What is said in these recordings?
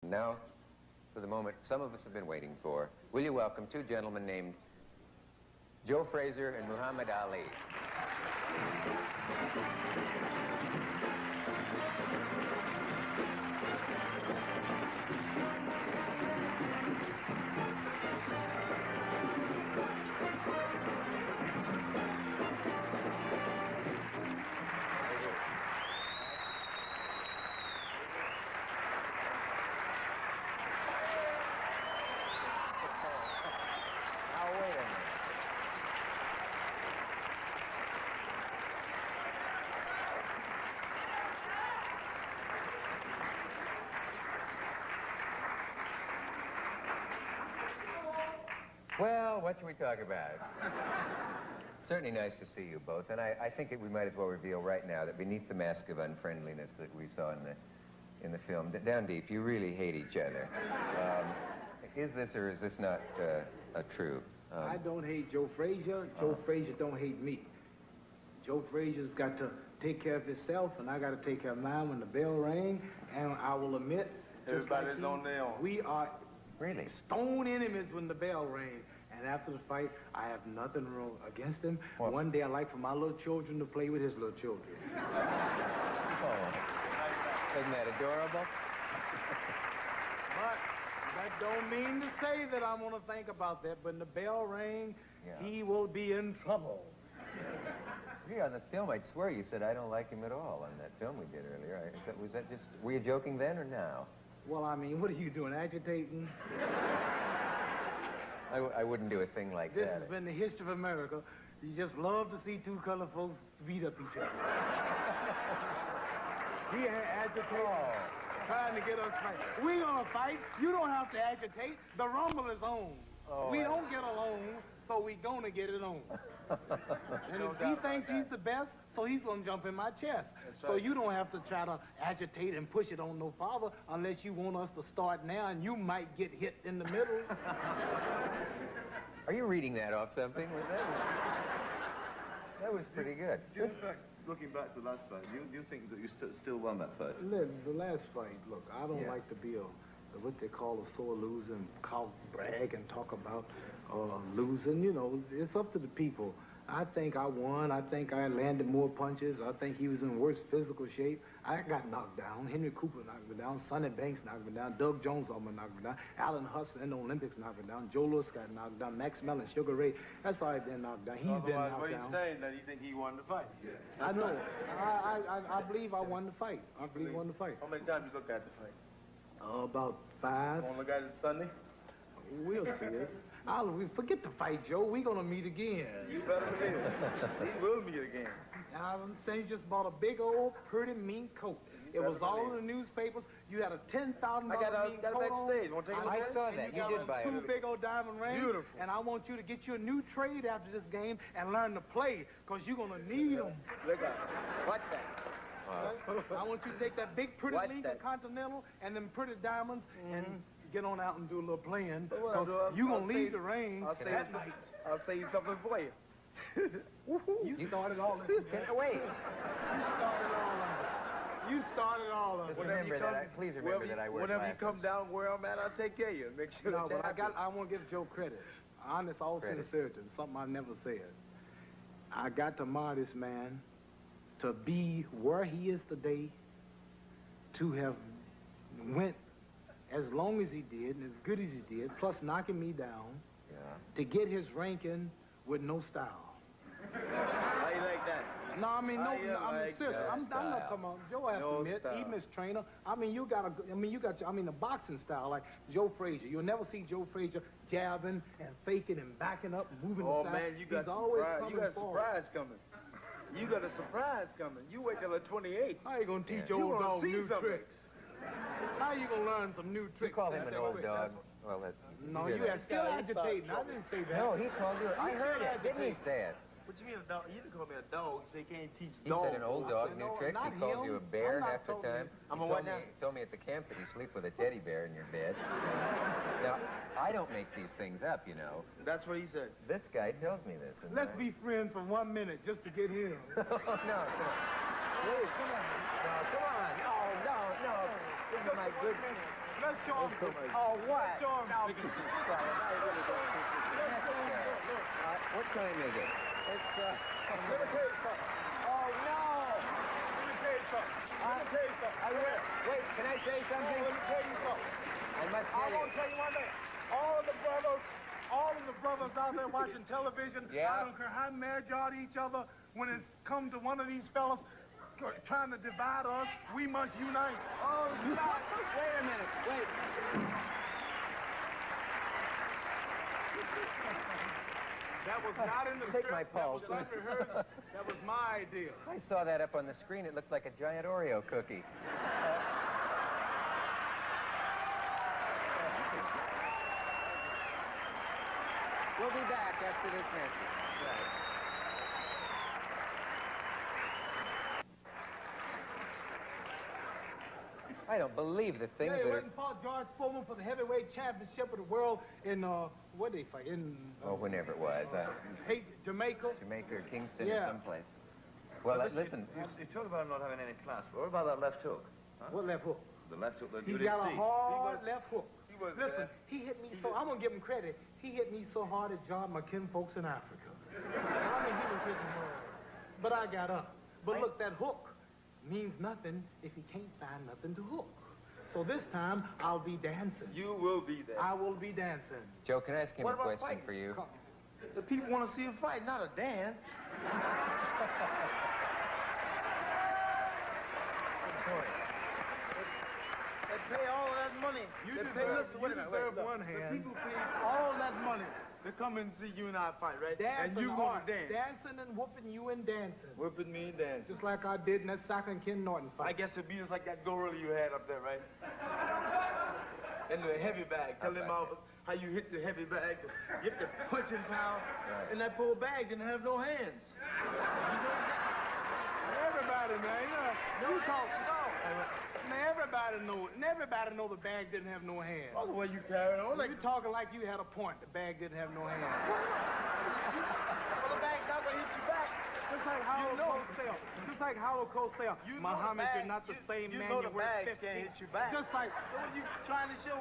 Now, for the moment some of us have been waiting for, will you welcome two gentlemen named Joe Frazier and Muhammad Ali. Well, what should we talk about? Certainly nice to see you both, and I think we might as well reveal right now that beneath the mask of unfriendliness that we saw in the film, down deep, you really hate each other. Is this or is this not true? I don't hate Joe Frazier. Joe Frazier don't hate me. Joe Frazier's got to take care of himself, and I got to take care of mine when the bell rang. And I will admit, everybody's on their own. We are really stone enemies when the bell rang. And after the fight, I have nothing wrong against him. Well, one day I like for my little children to play with his little children. Oh, isn't that adorable? But that don't mean to say that I'm going to think about that. But when the bell rang, he will be in trouble. Yeah, on this film, I'd swear you said I don't like him at all on that film we did earlier. Was that just, were you joking then or now? Well, I mean, what are you doing, agitating? I wouldn't do a thing like This that. has been the history of America. You just love to see two colored folks beat up each other. He ain't agitating, trying to get us fight. We gonna fight. You don't have to agitate. The rumble is on. We don't get along, so we gonna get it on. And if he thinks he's the best, so he's gonna jump in my chest. So you don't have to try to agitate and push it on no father unless you want us to start now, and you might get hit in the middle. Are you reading that off something? That was pretty good. Do you, in fact, looking back to the last fight, do you think that you still won that fight? The last fight, look, I don't like to be what they call a sore loser and brag and talk about losing. You know, it's up to the people. I think I won. I think I landed more punches. I think he was in worse physical shape. I got knocked down. Henry Cooper knocked me down. Sonny Banks knocked me down. Doug Jones almost knocked me down. Alan Hudson in the Olympics knocked me down. Joe Lewis got knocked down. Max Mellon, Sugar Ray. That's all been knocked down. He's been knocked down. What he's saying that he think he won the fight. I know. I believe I won the fight. I believe I won the fight. How many times you looked at the fight? About 5. Want to look at it Sunday? We'll see it. Forget the fight, Joe. We're going to meet again. You better believe it. We will meet again. I'm saying he just bought a big old, pretty mean coat. It was all in the newspapers. You had a $10,000 mean coat backstage. Want to take a look I at it? saw that. You did buy it. 2 big old diamond rings. Beautiful. And I want you to get you a new trade after this game and learn to play, because you're going to need them. Look at it. Watch that. I want you to take that big, pretty Lincoln Continental and them pretty diamonds and get on out and do a little playing, because you're going to leave the ring that night. I'll say something for you. You started all this. Wait. You started all of it. Just remember that. Please remember that I wear Whenever glasses. you come down where I'm at, I'll take care of you. Make sure No, that but I want to give Joe credit. Honest, all sincerity. Something I never said. I got to admire this man to be where he is today, to have went as long as he did and as good as he did, plus knocking me down, to get his ranking with no style. How you like that? No, I mean, I'm like serious. I'm not talking about Joe. Has to admit, style. even as trainer. I mean, you got the boxing style like Joe Frazier. You'll never see Joe Frazier jabbing and faking and backing up, and moving Oh aside. man, you got a surprise coming. You got a surprise coming. You wait till the 28th. How you gonna teach old dog new tricks? How you gonna learn some new tricks? You call him an old dog. Well, no, you are still agitating. I didn't say that. No, he called you. I heard it. Didn't he say it? What you mean a dog? You didn't call me a dog. You say you can't teach He dogs. said an old dog, new tricks. He calls you a bear half the time. I'm He a what now? told me at the camp that you sleep with a teddy bear in your bed. Now, I don't make these things up, you know. That's what he said. This guy tells me this. Let's be friends for 1 minute just to get him. No, come on. Please, come on. No, come on. No. This is my good... Let's show him. Oh, what? Let's show him. Now, What time is it? It's, Let me tell you something. oh, no. Let me tell you something. wait, can I say something? Let me tell you something. I must I tell want you. to tell you one thing. All of the brothers out there watching television, Yeah. I don't care how mad y'all to each other, when it's come to one of these fellas trying to divide us, we must unite. Oh, God. Wait a minute. Wait. That was not in the Take script. my pulse. That was unrehearsed. That was my idea. I saw that up on the screen. It looked like a giant Oreo cookie. We'll be back after this message. I don't believe the things They that went are... and fought George Foreman for the heavyweight championship of the world in, what did they fight? In, Oh, whenever it was. Jamaica. Jamaica or Kingston Yeah. or someplace. Well, listen. You talk about him not having any class, but what about that left hook? Huh? What left hook? The left hook that you He's didn't got a see. hard left hook. He was Listen, bad. he hit me so, I'm going to give him credit. He hit me so hard it jarred my kinfolks in Africa. I mean, he was hitting hard. But I got up. But look, that hook means nothing if he can't find nothing to hook. So this time, I'll be dancing. You will be there. I will be dancing. Joe, can I ask him What a about question fighting? for you? The people want to see a fight, not a dance. They pay all of that money. You They deserve, listen, wait a minute, deserve look. one The hand. people pay all that money to come and see you and I fight, right? Dancing and you hard. gonna dance. Dancing and whooping you and dancing. Whipping me and dancing. Just like I did in that Saka and Ken Norton I fight. guess it'd be just like that gorilla you had up there, right? And the heavy bag. Tell them how you hit the heavy bag, get the punching power, Right. and that poor bag didn't have no hands. Everybody, man. You talk. Man, everybody know the bag didn't have no hands. All the way you carrying on like You talking like you had a point. The bag didn't have no hands. well, the bag's not gonna hit you back. Just like Howard Cosell. Just like Howard Cosell. You know Muhammad, the bag, you're not the same you man know you the were bags 15. can't hit you back. Just like, So what you trying to show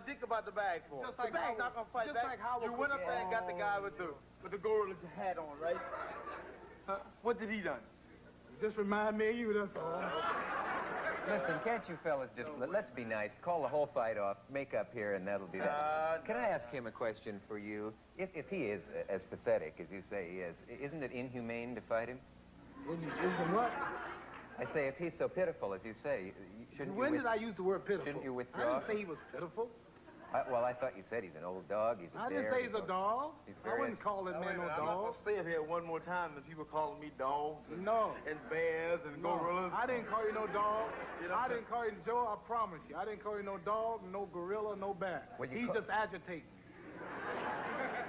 Dick about the bag for? Just The like bag's Howard- not gonna fight just back. like Howard You went up there and got the guy with the gorilla hat on, right? What did he done? just remind me of you, that's all. Listen, can't you fellas just... Let's be nice. Call the whole fight off. Make up here, and that'll be that. Can I ask him a question for you? If he is as pathetic as you say he is, isn't it inhumane to fight him? Isn't what? I say, if he's so pitiful as you say, shouldn't When you... did I use the word pitiful? Shouldn't you I withdraw? didn't say he was pitiful. Well, I thought you said he's an old dog. He's a I didn't dare, say he's a dog. He's I very... wouldn't call that Now, man wait a no minute, I'm not dog. gonna stay up here one more time and people calling me dogs and, No. and bears and No, gorillas. I didn't call you no dog. You know, I didn't call you, Joe, I promise you. I didn't call you no dog, no gorilla, no bear. Well, you He's call- just agitating.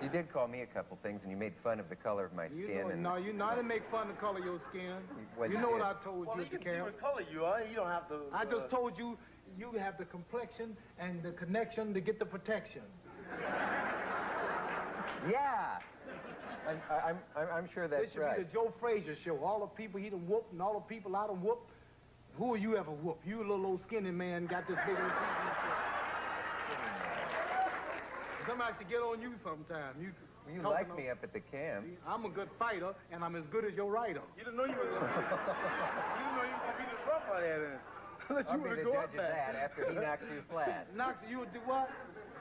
You did call me a couple things, and you made fun of the color of my You skin. know, And no, you know, I didn't make fun of the color of your skin. Well, you you know what did. I told Well, you, you can see Cam. what color you are. You don't have to. I just told you, you have the complexion and the connection to get the protection. Yeah! I'm sure This that's should right. be the Joe Frazier show. All the people he done whooped and all the people I done whooped. Who are you ever whooped? You little old skinny man got this big old TV. Somebody should get on you sometime. You You like me up at the camp. I'm a good fighter, and I'm as good as your writer. You didn't know you were gonna. You didn't know you were gonna be this rough out there then. Unless I'll you be were the to go judge up of there. that after he knocks you flat. Knox, you would do what?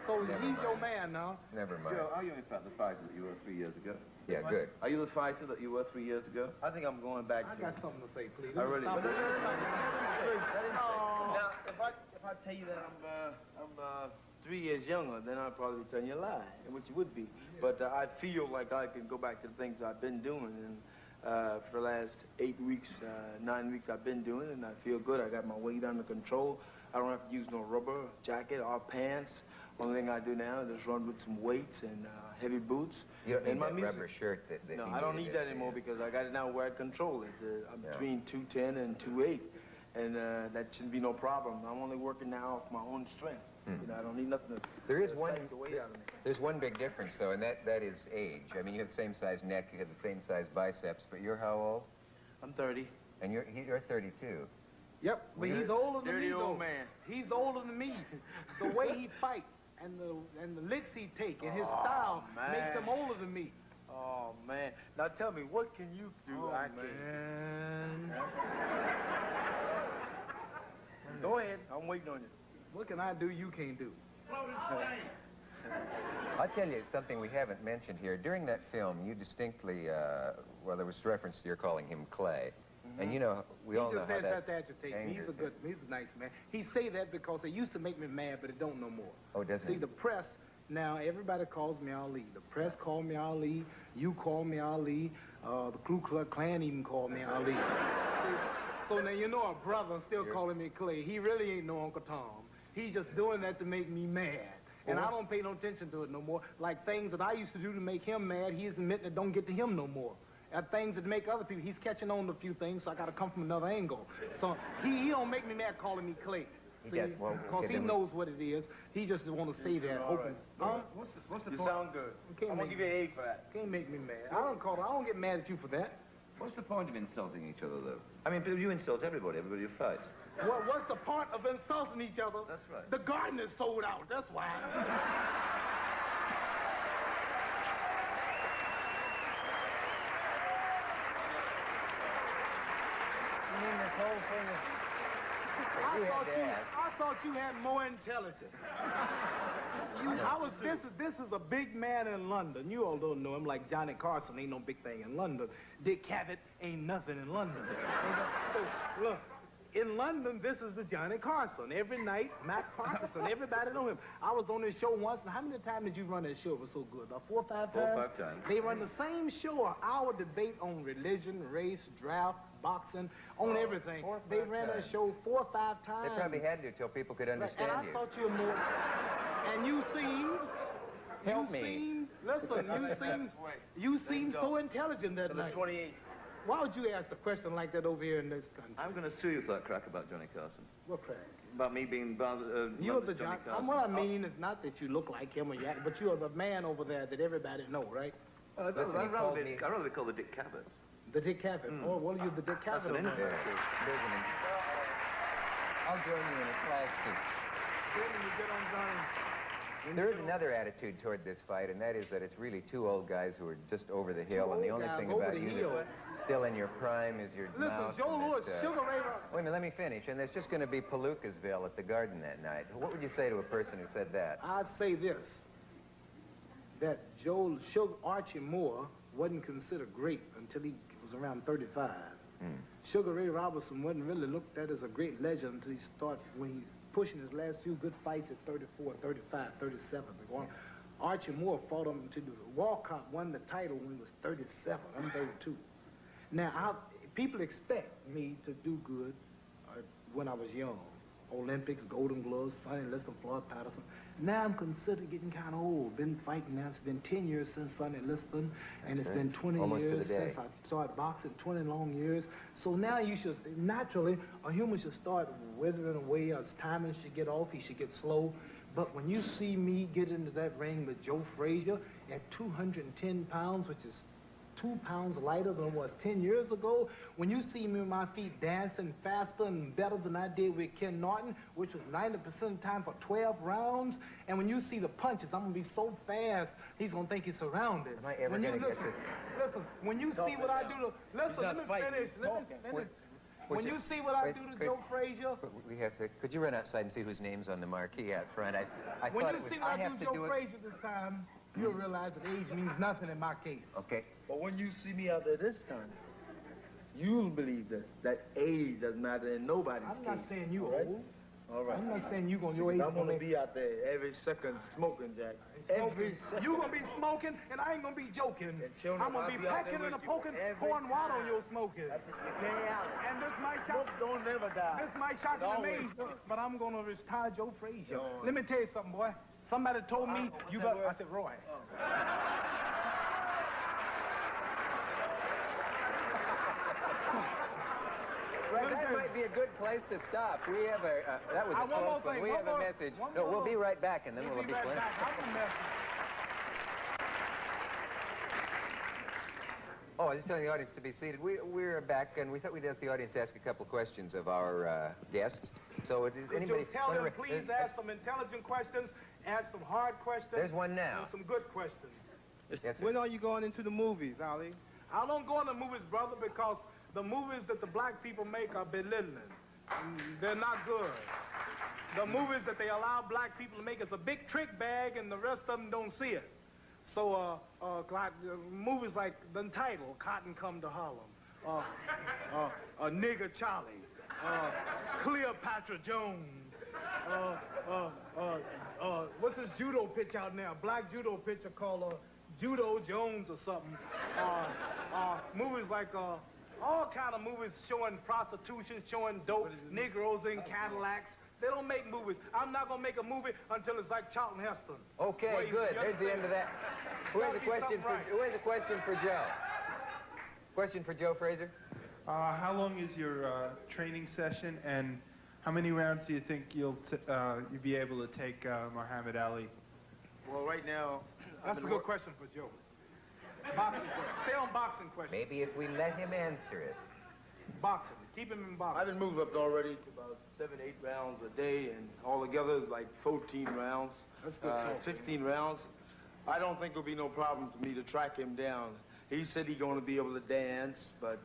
So he's your man now. Never mind. Joe, are you in fact the fighter that you were 3 years ago? Yeah, good. Are you the fighter that you were 3 years ago? I think I'm going back I to. got something to say, please. I really. Stop But it. Now, if I tell you that I'm 3 years younger, then I'd probably be telling you a lie, which it would be. But I feel like I can go back to the things I've been doing, and for the last 8 weeks, 9 weeks I've been doing, and I feel good. I got my weight under control. I don't have to use no rubber jacket or pants. Only thing I do now is just run with some weights and heavy boots. You don't And need my that music- rubber shirt that No, he I don't needed need that it, anymore yeah. because I got it now where I control it. I'm Yeah. between 210 and 28, and that shouldn't be no problem. I'm only working now off my own strength. You know, I don't need nothing to There is to one. take the weight out of me. There's one big difference though, and that is age. I mean, you have the same size neck, you have the same size biceps, but you're how old? I'm 30. And you're 32. Yep, but he's older than me, Dirty old though. man. He's older than me. The way he fights and the licks he take and his style makes him older than me. Oh, man. Now tell me, what can you do? Oh, I man. can't. Go ahead. I'm waiting on you. What can I do you can't do? I'll tell you something we haven't mentioned here. During that film, you distinctly, well, there was reference to your calling him Clay. And you know, we all know how that He just says that to agitate me. He's a nice man. He say that because it used to make me mad, but it don't no more. Oh, doesn't See, it? the press, now everybody calls me Ali. The press call me Ali. You call me Ali. The Ku Klux Klan even called me Ali. See, so now you know a brother still calling me Clay. He really ain't no Uncle Tom. He's just doing that to make me mad. And I don't pay no attention to it no more. Like things that I used to do to make him mad, he's admitting it don't get to him no more. Things that make other people, he's catching on to a few things, so I got to come from another angle. So he don't make me mad calling me Clay. See, because he knows what it is. He just want to say that. Hoping, huh? What's the You point? sound good. I'm going to give you an 8 for that. Can't make me mad. I don't get mad at you for that. What's the point of insulting each other, though? I mean, you insult everybody you fight. What's the point of insulting each other? That's right. The garden is sold out, that's why. You mean this whole thing is... I thought you had more intelligence. This is a big man in London. You all don't know him like Johnny Carson ain't no big thing in London. Dick Cavett ain't nothing in London. So, look, in London, this is the Johnny Carson. Every night, Mac Parkinson, everybody know him. I was on this show once, and how many times did you run that show? It was so good. About 4 or 5 times? 4 or 5 times. They run the same show, an hour debate on religion, race, draft, boxing, on everything. They ran that show 4 or 5 times. They probably had to till people could understand and I you. thought you were more... And you seemed... Help me. Listen, you seemed so intelligent that night. 28. Why would you ask a question like that over here in this country? I'm going to sue you for that crack about Johnny Carson. What crack? About me being You're the Johnny Carson. What I mean is not that you look like him or you act, but you're the man over there that everybody know, right? I'd rather be called the Dick Cavett. The Dick Cavett. Oh, well, you're the Dick Cavett. That's an over there. I'll join you in a class seat. Then you get on Johnny. There is another attitude toward this fight, and that is that it's really 2 old guys who are just over the hill, and the only thing about you that's still in your prime is your mouth. Listen, Joe Lewis, Sugar Ray Robinson. Wait a minute, let me finish. And there's just going to be Palookasville at the Garden that night. What would you say to a person who said that? I'd say this, that Archie Moore wasn't considered great until he was around 35. Sugar Ray Robinson wasn't really looked at as a great legend until he started, when he pushing his last few good fights at 34, 35, 37. Archie Moore fought him to do. Walcott won the title when he was 37. I'm 32. Now, people expect me to do good when I was young. Olympics, Golden Gloves, Sonny Liston, Floyd Patterson. Now I'm considered getting kind of old. Been fighting now. It's been 10 years since Sonny Liston, and it's been 20 years since I started boxing, 20 long years. So now you should, naturally, a human should start withering away. As timing should get off, he should get slow. But when you see me get into that ring with Joe Frazier at 210 pounds, which is 2 pounds lighter than it was 10 years ago. When you see me with my feet dancing faster and better than I did with Ken Norton, which was 90% of the time for 12 rounds, and when you see the punches, I'm gonna be so fast, he's gonna think he's surrounded. Am I ever gonna get this? Listen, when you see what I do to, listen, let me finish. When you see what I do to Joe Frazier. We have to, could you run outside and see whose name's on the marquee out front? When you see what I do to Joe Frazier this time, you'll realize that age means nothing in my case. Okay. But when you see me out there this time, you'll believe that age doesn't matter in nobody's case. I'm not saying you right? old. All right. I'm not saying you gonna your age. I'm gonna be out there every second smoking, Jack. Every second. You gonna be smoking, and I ain't gonna be joking. I'm gonna be packing and poking, pouring water on your smoking. You can't out. And this might Smoke don't never die. This might shock you Always. but I'm gonna retire Joe Frazier. Let me tell you something, boy. Somebody told me you got. I said, Roy. Right, that might be a good place to stop. We have that was a close one. We have a message. No, we'll be right back, and then we'll be playing. Oh, I was just telling the audience to be seated. We're back, and we thought we'd let the audience ask a couple questions of our guests. So, is Could anybody... you tell them, please ask some intelligent questions, ask some hard questions. There's one now. And some good questions. Yes, sir. When are you going into the movies, Ali? I don't go in the movies, brother, because the movies that the black people make are belittling. They're not good. The movies that they allow black people to make is a big trick bag, and the rest of them don't see it. So, movies like the title, Cotton Come to Harlem, Nigger Charlie, Cleopatra Jones, what's this judo pitch out now? Black judo pitcher called Judo Jones or something. Movies like all kind of movies showing prostitution, showing dope, Negroes in Cadillacs. They don't make movies. I'm not gonna make a movie until it's like Charlton Heston. Okay, good. There's the end of that. Who has a question for Joe? Question for Joe Frazier? How long is your training session, and how many rounds do you think you'll be able to take Muhammad Ali? Well, right now... That's a good question for Joe. Boxing question. Stay on boxing questions. Maybe if we let him answer it. Boxing. Keep him in boxing. I've been moved up already to about 7, 8 rounds a day, and altogether it's like 14 rounds. That's good. 15 rounds. I don't think it'll be no problem for me to track him down. He said he's going to be able to dance, but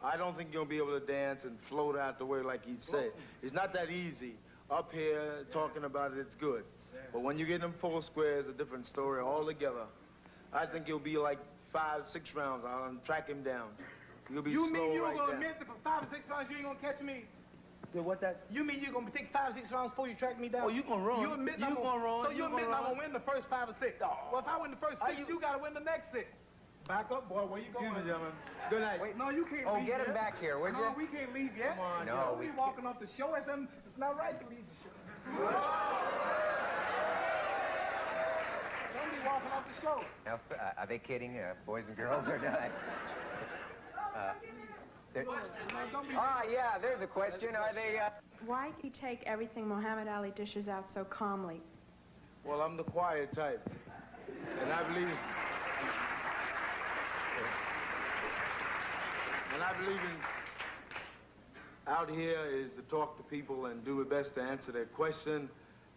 I don't think he'll be able to dance and float out the way like he said. It's not that easy. Up here, talking about it, it's good. But when you get them 4 squares, a different story altogether. I think it'll be like 5, 6 rounds. I'll track him down. He'll be You slow mean you're right gonna down. admit that for 5 or 6 rounds you ain't gonna catch me? Yeah, what that? You mean you're gonna take 5 or 6 rounds before you track me down? Oh, you gonna run. You admit You gonna run. So You you admit gonna I'm run. gonna win the first 5 or 6? No. Well, if I win the first 6, you gotta win the next 6. Back up, boy. Where you going? Excuse me, gentlemen. Good night. Wait. No, you can't Oh, leave get him yet. back here, would you? No, we can't leave yet. Come on, No, we walking off the show. It's not right to leave the show. Don't be walking off the show. Now, are they kidding, boys and girls, or not? Yeah, there's a question. Are they... Why do you take everything Muhammad Ali dishes out so calmly? Well, I'm the quiet type. And I believe... And I believe in... Out here is to talk to people and do the best to answer their question.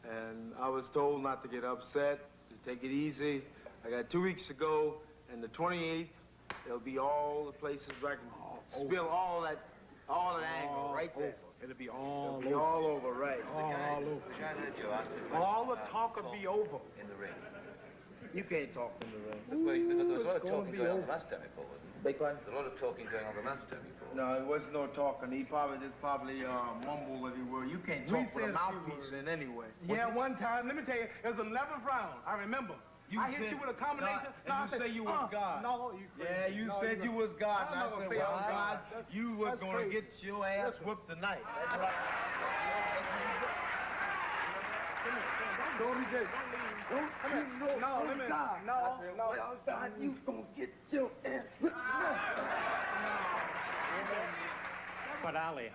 And I was told not to get upset, to take it easy. I got 2 weeks to go, and the 28th, it'll be all the places where I can spill all that anger right there. It'll be all It'll be all over, right. all over. Joe asked the question All the about talk will be over. in the ring. You can't talk in the ring. Because there was a lot of it's gonna talking be going on over. the last time before, wasn't there? Big one? There was a lot of talking going on the last time before. No, it was no talking. He probably just mumbled every word. You can't We talk with said a a few mouthpiece words. in anyway. Yeah, one time, let me tell you, it was 11th round. I remember. I hit you with a combination. And you say you was God. No, you crazy. Yeah, you No, said you was God. I'm And not I gonna said, say well, I'm God, God. you was That's going to crazy. get your ass whooped tonight. That's right. Don't be Jay. Don't you know no, let me, God. No, I said, no. well, God, you gonna get your ass whooped tonight. But Ali,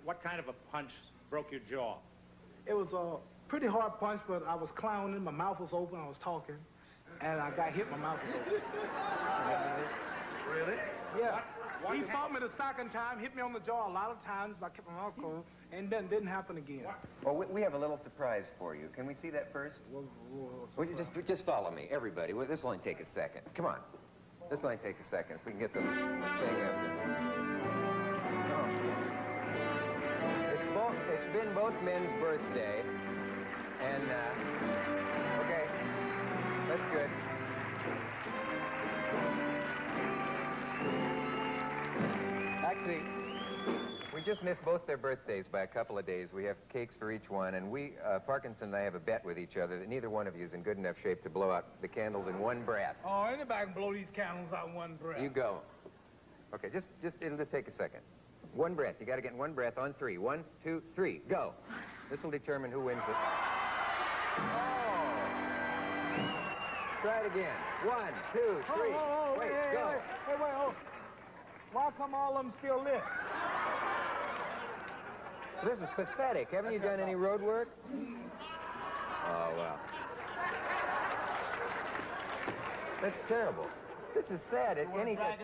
what kind of a punch broke your jaw? It was a pretty hard punch, but I was clowning. My mouth was open. I was talking. And I got hit. My mouth was open. Really? Yeah. He fought me the second time, hit me on the jaw a lot of times, but I kept my mouth closed, and then didn't happen again. Well, we have a little surprise for you. Can we see that first? Well, just follow me, everybody. Well, this will only take a second. Come on. This will only take a second. If we can get this thing up. It's been both men's birthday, and okay, that's good. Actually, we just missed both their birthdays by a couple of days. We have cakes for each one, and Parkinson and I have a bet with each other that neither one of you is in good enough shape to blow out the candles in one breath. Oh, anybody can blow these candles out in one breath. You go. Okay, it'll just take a second. One breath. You got to get in one breath on 3. 1, 2, 3, go. This will determine who wins the... Oh! Try it again. 1, 2, 3. Wait, go. Wait. Why come all of them still lit? This is pathetic. Haven't you done any road work? Oh, well. That's terrible. This is sad. A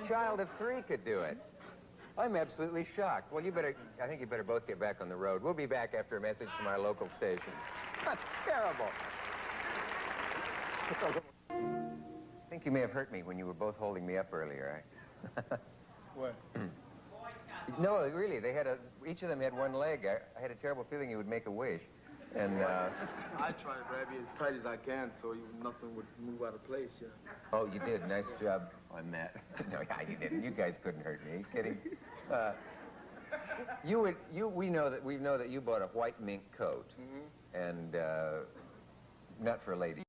child of 3 could do it. I'm absolutely shocked. Well, I think you better both get back on the road. We'll be back after a message from our local stations. That's terrible. I think you may have hurt me when you were both holding me up earlier. What? No, really, each of them had one leg. I had a terrible feeling you would make a wish. And, I try to grab you as tight as I can so nothing would move out of place, you know. Oh, you did. Nice job on that. No, you didn't. You guys couldn't hurt me. Are you kidding? We know that you bought a white mink coat, and not for a lady.